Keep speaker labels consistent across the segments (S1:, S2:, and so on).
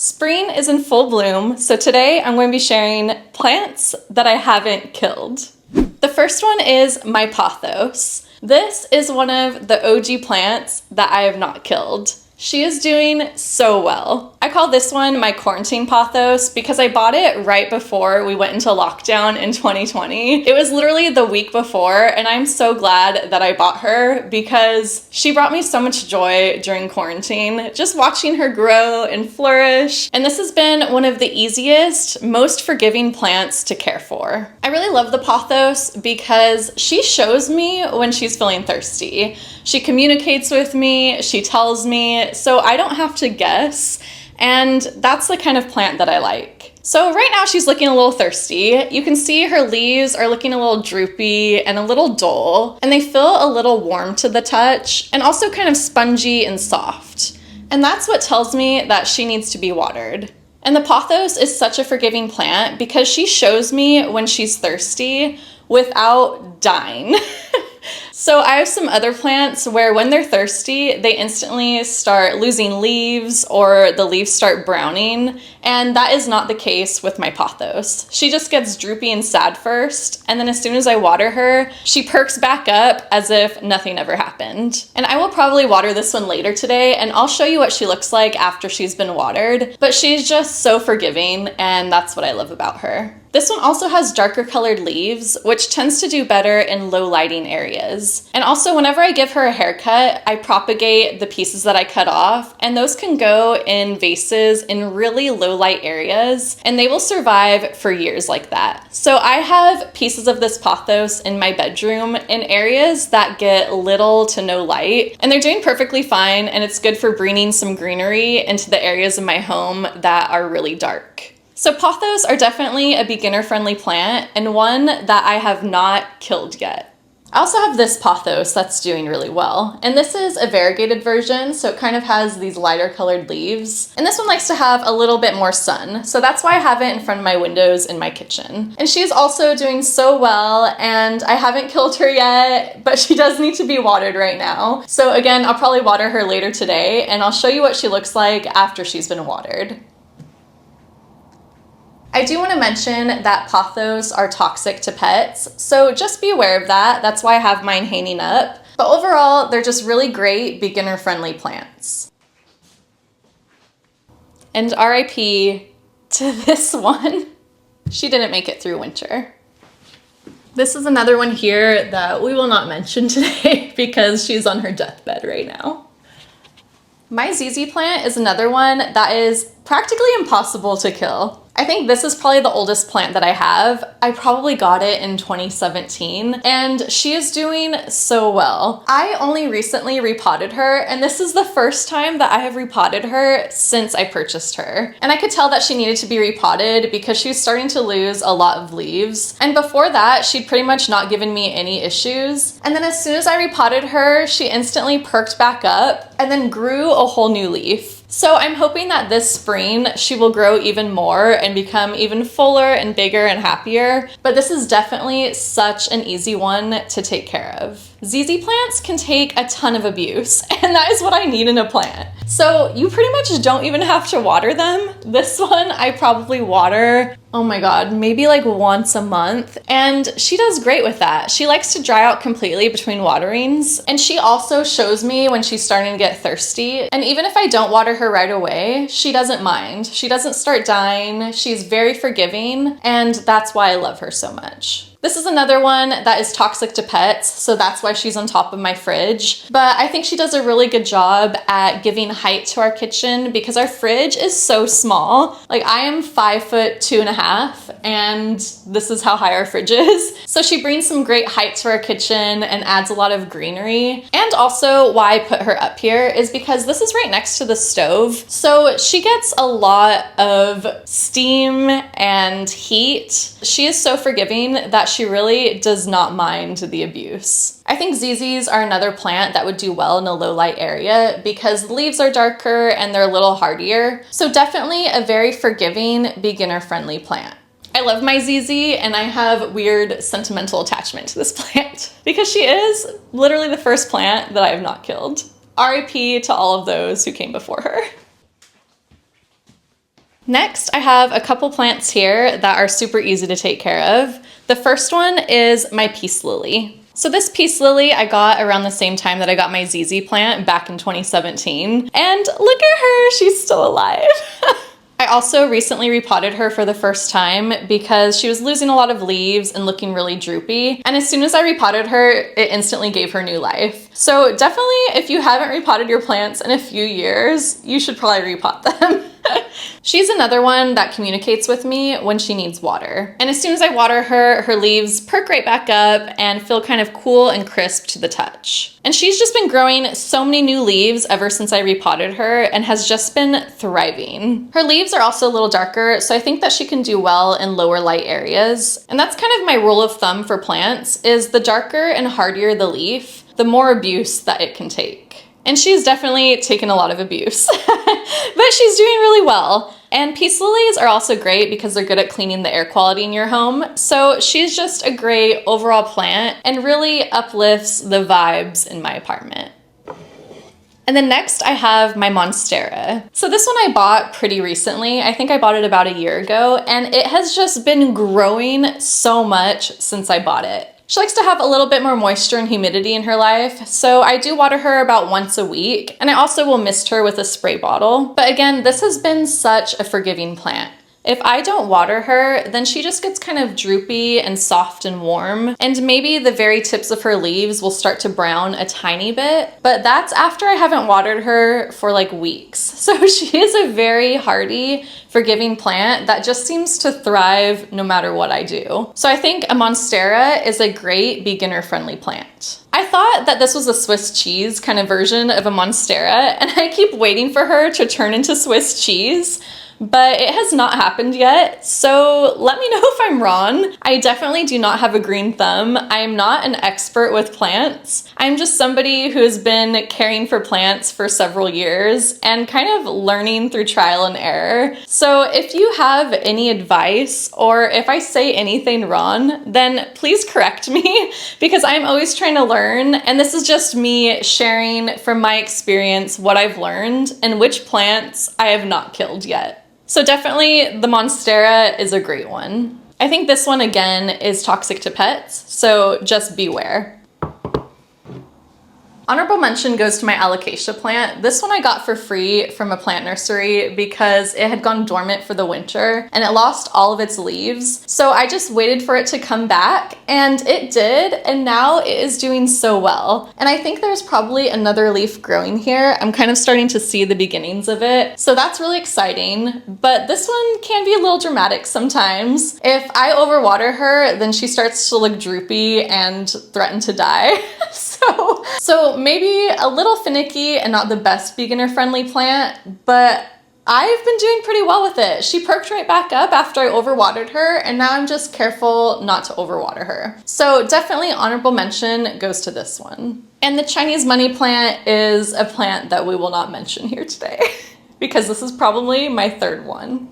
S1: Spring is in full bloom, so today I'm going to be sharing plants that I haven't killed. The first one is my Pothos. This is one of the OG plants that I have not killed. She is doing so well. I call this one my quarantine Pothos because I bought it right before we went into lockdown in 2020. It was literally the week before, and I'm so glad that I bought her because she brought me so much joy during quarantine, just watching her grow and flourish. And this has been one of the easiest, most forgiving plants to care for. I really love the Pothos because she shows me when she's feeling thirsty. She communicates with me, she tells me, so I don't have to guess, and that's the kind of plant that I like. So right now she's looking a little thirsty. You can see her leaves are looking a little droopy and a little dull, and they feel a little warm to the touch and also kind of spongy and soft. And that's what tells me that she needs to be watered. And the Pothos is such a forgiving plant because she shows me when she's thirsty without dying. So I have some other plants where when they're thirsty, they instantly start losing leaves or the leaves start browning, and that is not the case with my Pothos. She just gets droopy and sad first, and then as soon as I water her, she perks back up as if nothing ever happened. And I will probably water this one later today, and I'll show you what she looks like after she's been watered, but she's just so forgiving, and that's what I love about her. This one also has darker colored leaves, which tends to do better in low lighting areas. And also whenever I give her a haircut, I propagate the pieces that I cut off, and those can go in vases in really low light areas, and they will survive for years like that. So I have pieces of this Pothos in my bedroom in areas that get little to no light, and they're doing perfectly fine, and it's good for bringing some greenery into the areas of my home that are really dark. So Pothos are definitely a beginner-friendly plant and one that I have not killed yet. I also have this Pothos that's doing really well, and this is a variegated version, so it kind of has these lighter colored leaves. And this one likes to have a little bit more sun, so that's why I have it in front of my windows in my kitchen. And she's also doing so well, and I haven't killed her yet, but she does need to be watered right now. So again, I'll probably water her later today, and I'll show you what she looks like after she's been watered. I do want to mention that Pothos are toxic to pets, so just be aware of that. That's why I have mine hanging up. But overall, they're just really great beginner-friendly plants. And RIP to this one. She didn't make it through winter. This is another one here that we will not mention today because she's on her deathbed right now. My ZZ plant is another one that is practically impossible to kill. I think this is probably the oldest plant that I have. I probably got it in 2017, and she is doing so well. I only recently repotted her, and this is the first time that I have repotted her since I purchased her. And I could tell that she needed to be repotted because she was starting to lose a lot of leaves. And before that, she'd pretty much not given me any issues. And then as soon as I repotted her, she instantly perked back up and then grew a whole new leaf. So I'm hoping that this spring she will grow even more and become even fuller and bigger and happier, but this is definitely such an easy one to take care of. ZZ plants can take a ton of abuse, and that is what I need in a plant. So you pretty much don't even have to water them. This one I probably water, oh my god, maybe like once a month, and she does great with that. She likes to dry out completely between waterings, and she also shows me when she's starting to get thirsty, and even if I don't water her right away, she doesn't mind. She doesn't start dying. She's very forgiving, and that's why I love her so much. This is another one that is toxic to pets, so that's why she's on top of my fridge. But I think she does a really good job at giving height to our kitchen because our fridge is so small. Like I am 5'2.5", and this is how high our fridge is. So she brings some great height to our kitchen and adds a lot of greenery. And also why I put her up here is because this is right next to the stove. So she gets a lot of steam and heat. She is so forgiving that she really does not mind the abuse. I think ZZs are another plant that would do well in a low light area because the leaves are darker and they're a little hardier. So definitely a very forgiving, beginner-friendly plant. I love my ZZ, and I have weird sentimental attachment to this plant because she is literally the first plant that I have not killed. RIP to all of those who came before her. Next, I have a couple plants here that are super easy to take care of. The first one is my peace lily. So this peace lily I got around the same time that I got my ZZ plant back in 2017. And look at her, she's still alive. I also recently repotted her for the first time because she was losing a lot of leaves and looking really droopy. And as soon as I repotted her, it instantly gave her new life. So definitely, if you haven't repotted your plants in a few years, you should probably repot them. She's another one that communicates with me when she needs water. And as soon as I water her, her leaves perk right back up and feel kind of cool and crisp to the touch. And she's just been growing so many new leaves ever since I repotted her and has just been thriving. Her leaves are also a little darker, so I think that she can do well in lower light areas. And that's kind of my rule of thumb for plants, is the darker and hardier the leaf, the more abuse that it can take. And she's definitely taken a lot of abuse, but she's doing really well. And peace lilies are also great because they're good at cleaning the air quality in your home. So she's just a great overall plant and really uplifts the vibes in my apartment. And then next I have my Monstera. So this one I bought pretty recently. I think I bought it about a year ago, and it has just been growing so much since I bought it. She likes to have a little bit more moisture and humidity in her life, so I do water her about once a week, and I also will mist her with a spray bottle. But again, this has been such a forgiving plant. If I don't water her, then she just gets kind of droopy and soft and warm, and maybe the very tips of her leaves will start to brown a tiny bit, but that's after I haven't watered her for like weeks. So she is a very hardy, forgiving plant that just seems to thrive no matter what I do. So I think a Monstera is a great beginner-friendly plant. I thought that this was a Swiss cheese kind of version of a Monstera, and I keep waiting for her to turn into Swiss cheese, but it has not happened yet, so let me know if I'm wrong. I definitely do not have a green thumb. I am not an expert with plants. I'm just somebody who has been caring for plants for several years and kind of learning through trial and error. So if you have any advice or if I say anything wrong, then please correct me because I'm always trying to learn, and this is just me sharing from my experience what I've learned and which plants I have not killed yet. So definitely the Monstera is a great one. I think this one again is toxic to pets, so just beware. Honorable mention goes to my Alocasia plant. This one I got for free from a plant nursery because it had gone dormant for the winter and it lost all of its leaves. So I just waited for it to come back, and it did, and now it is doing so well. And I think there's probably another leaf growing here. I'm kind of starting to see the beginnings of it. So that's really exciting, but this one can be a little dramatic sometimes. If I overwater her, then she starts to look droopy and threaten to die. So maybe a little finicky and not the best beginner-friendly plant, but I've been doing pretty well with it. She perked right back up after I overwatered her, and now I'm just careful not to overwater her. So definitely honorable mention goes to this one. And the Chinese money plant is a plant that we will not mention here today because this is probably my third one.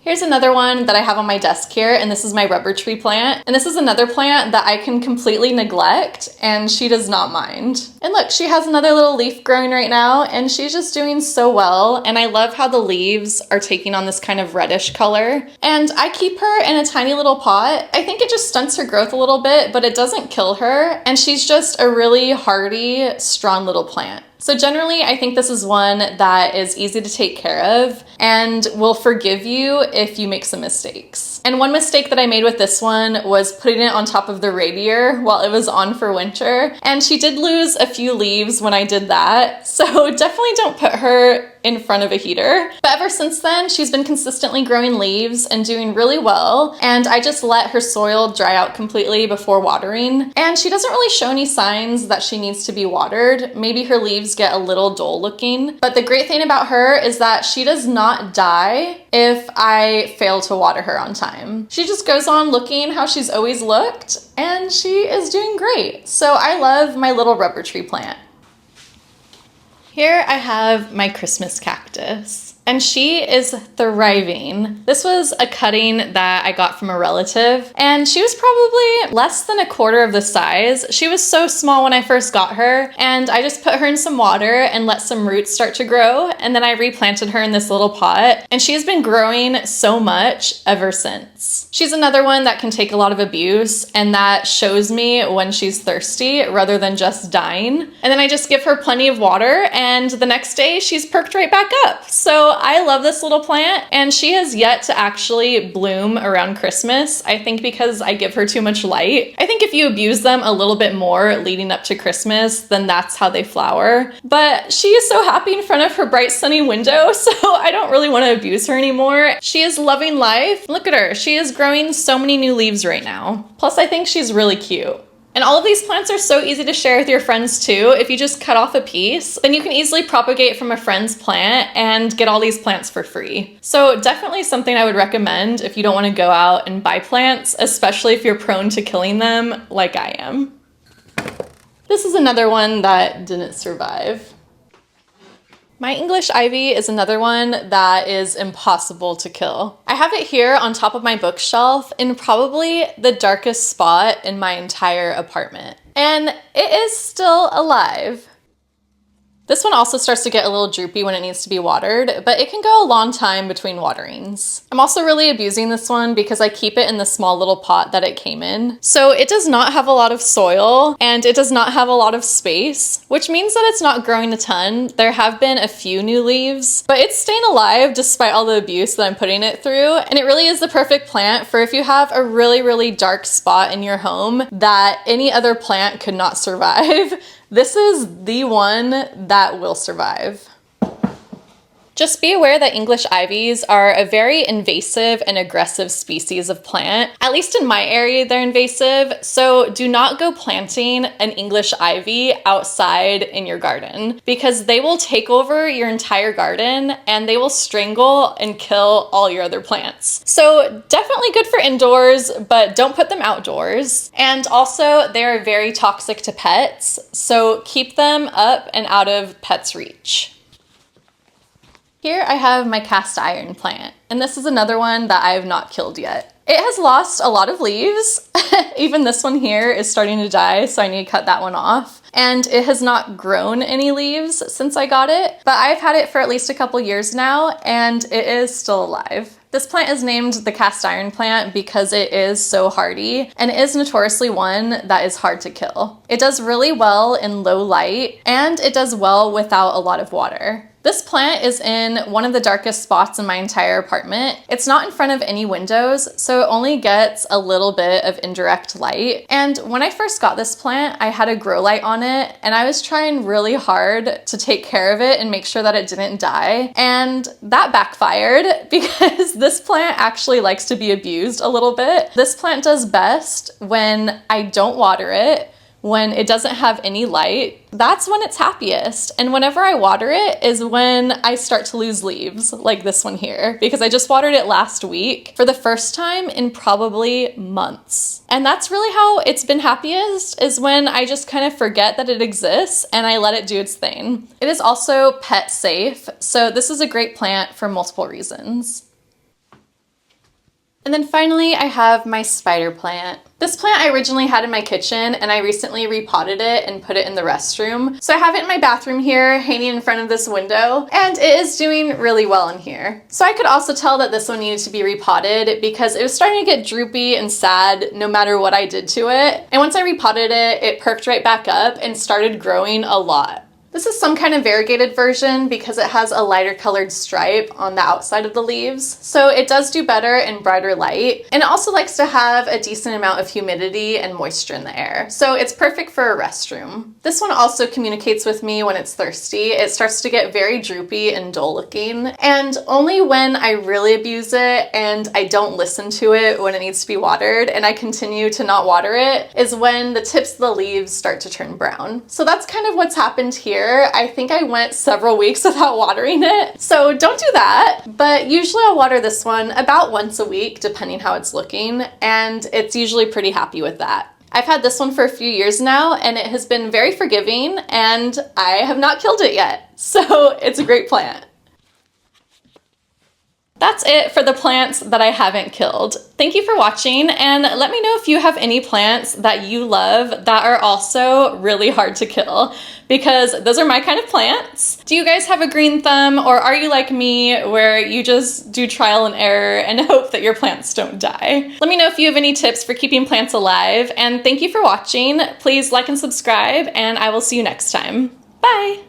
S1: Here's another one that I have on my desk here, and this is my rubber tree plant. And this is another plant that I can completely neglect, and she does not mind. And look, she has another little leaf growing right now, and she's just doing so well. And I love how the leaves are taking on this kind of reddish color. And I keep her in a tiny little pot. I think it just stunts her growth a little bit, but it doesn't kill her. And she's just a really hardy, strong little plant. So generally, I think this is one that is easy to take care of and will forgive you if you make some mistakes. And one mistake that I made with this one was putting it on top of the radiator while it was on for winter. And she did lose a few leaves when I did that. So definitely don't put her in front of a heater. But ever since then, she's been consistently growing leaves and doing really well. And I just let her soil dry out completely before watering. And she doesn't really show any signs that she needs to be watered. Maybe her leaves get a little dull looking. But the great thing about her is that she does not die if I fail to water her on time. She just goes on looking how she's always looked, and she is doing great. So I love my little rubber tree plant. Here I have my Christmas cactus. Cactus. And she is thriving. This was a cutting that I got from a relative, and she was probably less than a quarter of the size. She was so small when I first got her, and I just put her in some water and let some roots start to grow, and then I replanted her in this little pot, and she has been growing so much ever since. She's another one that can take a lot of abuse, and that shows me when she's thirsty rather than just dying. And then I just give her plenty of water, and the next day she's perked right back up. So I love this little plant, and she has yet to actually bloom around Christmas. I think because I give her too much light. I think if you abuse them a little bit more leading up to Christmas, then that's how they flower. But she is so happy in front of her bright sunny window, so I don't really want to abuse her anymore. She is loving life. Look at her. She is growing so many new leaves right now. Plus, I think she's really cute. And all of these plants are so easy to share with your friends too. If you just cut off a piece, then you can easily propagate from a friend's plant and get all these plants for free. So definitely something I would recommend if you don't want to go out and buy plants, especially if you're prone to killing them like I am. This is another one that didn't survive. My English ivy is another one that is impossible to kill. I have it here on top of my bookshelf in probably the darkest spot in my entire apartment. And it is still alive. This one also starts to get a little droopy when it needs to be watered, but it can go a long time between waterings. I'm also really abusing this one because I keep it in the small little pot that it came in. So it does not have a lot of soil and it does not have a lot of space, which means that it's not growing a ton. There have been a few new leaves, but it's staying alive despite all the abuse that I'm putting it through. And it really is the perfect plant for if you have a really, really dark spot in your home that any other plant could not survive. This is the one that will survive. Just be aware that English ivies are a very invasive and aggressive species of plant. At least in my area, they're invasive, so do not go planting an English ivy outside in your garden because they will take over your entire garden and they will strangle and kill all your other plants. So definitely good for indoors, but don't put them outdoors. And also, they're very toxic to pets, so keep them up and out of pets' reach. Here I have my cast iron plant, and this is another one that I have not killed yet. It has lost a lot of leaves. Even this one here is starting to die, so I need to cut that one off. And it has not grown any leaves since I got it, but I've had it for at least a couple years now, and it is still alive. This plant is named the cast iron plant because it is so hardy, and it is notoriously one that is hard to kill. It does really well in low light, and it does well without a lot of water. This plant is in one of the darkest spots in my entire apartment. It's not in front of any windows, so it only gets a little bit of indirect light. And when I first got this plant, I had a grow light on it, and I was trying really hard to take care of it and make sure that it didn't die. And that backfired because this plant actually likes to be abused a little bit. This plant does best when I don't water it, when it doesn't have any light. That's when it's happiest. And whenever I water it is when I start to lose leaves, like this one here, because I just watered it last week for the first time in probably months. And that's really how it's been happiest, is when I just kind of forget that it exists and I let it do its thing. It is also pet safe, so this is a great plant for multiple reasons. And then finally, I have my spider plant. This plant I originally had in my kitchen, and I recently repotted it and put it in the restroom. So I have it in my bathroom here, hanging in front of this window, and it is doing really well in here. So I could also tell that this one needed to be repotted because it was starting to get droopy and sad no matter what I did to it. And once I repotted it, it perked right back up and started growing a lot. This is some kind of variegated version because it has a lighter colored stripe on the outside of the leaves, so it does do better in brighter light, and it also likes to have a decent amount of humidity and moisture in the air, so it's perfect for a restroom. This one also communicates with me when it's thirsty. It starts to get very droopy and dull looking, and only when I really abuse it and I don't listen to it when it needs to be watered and I continue to not water it is when the tips of the leaves start to turn brown. So that's kind of what's happened here. I think I went several weeks without watering it, so don't do that. But usually I'll water this one about once a week, depending how it's looking, and it's usually pretty happy with that. I've had this one for a few years now, and it has been very forgiving, and I have not killed it yet, so it's a great plant. That's it for the plants that I haven't killed. Thank you for watching, and let me know if you have any plants that you love that are also really hard to kill, because those are my kind of plants. Do you guys have a green thumb, or are you like me where you just do trial and error and hope that your plants don't die? Let me know if you have any tips for keeping plants alive, and thank you for watching. Please like and subscribe, and I will see you next time. Bye!